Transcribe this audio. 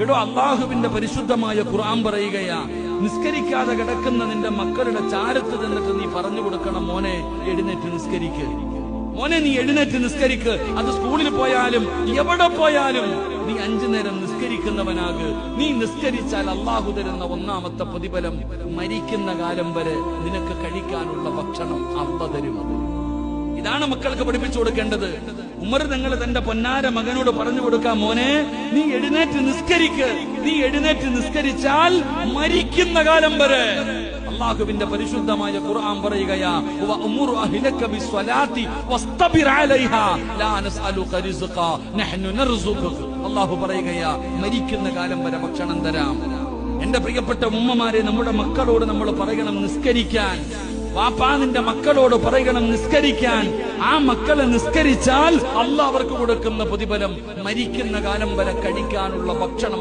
എടോ, അള്ളാഹുവിന്റെ പരിശുദ്ധമായ ഖുർആൻ പറയുകയാ, നിസ്കരിക്കാതെ കിടക്കുന്ന നിന്റെ മക്കളുടെ ചാരത്ത് നിന്നിട്ട് നീ പറഞ്ഞു കൊടുക്കണം, മോനെ എഴുന്നേറ്റ് നിസ്കരിക്ക്, മോനെ നീ എഴുന്നേറ്റ് നിസ്കരിക്ക്. അത് സ്കൂളിൽ പോയാലും എവിടെ പോയാലും നീ 5 നേരം നിസ്കരിക്കുന്നവനാക്. നീ നിസ്കരിച്ചാൽ അള്ളാഹു തരുന്ന ഒന്നാമത്തെ പ്രതിഫലം, മരിക്കുന്ന കാലം വരെ നിനക്ക് കഴിക്കാനുള്ള ഭക്ഷണം അള്ളാഹു തരും. ഇതാണ് മക്കൾക്ക് പഠിപ്പിച്ചു കൊടുക്കേണ്ടത്. ഉമർ തങ്ങൾ തന്റെ പൊന്നാര മകനോട് പറഞ്ഞു കൊടുക്കാം, മോനെ നീ എഴുന്നേറ്റ് നിസ്കരിക്ക്, നീ എഴുന്നേറ്റ് നിസ്കരിച്ചാൽ മരിക്കുന്ന കാലം വരെ. അല്ലാഹുവിന്റെ പരിശുദ്ധമായ ഖുർആൻ പറയുകയാ, വഅമുറു അഹ്ലക ബിസ്സലാത്തി വസ്തബിർ അലൈഹാ ലാ നസ്അലുക റിസ്ഖാ നഹ്നു നർസുഖുക. അല്ലാഹു പറയുകയാ, മരിക്കുന്ന കാലം വരെ ഭക്ഷണം തരാം. എന്റെ പ്രിയപ്പെട്ട ഉമ്മമാരെ, നമ്മുടെ മക്കളോട് നമ്മൾ പറയണം നിസ്കരിക്കാൻ. വാപ്പാ, നിന്റെ മക്കളോട് പറയണം നിസ്കരിക്കാൻ. ആ മക്കളെ നിസ്കരിച്ചാൽ അല്ലാഹു അവർക്ക് കൊടുക്കുന്ന പ്രതിഫലം മരിക്കുന്ന കാലം വരെ കഴിക്കാനുള്ള ഭക്ഷണം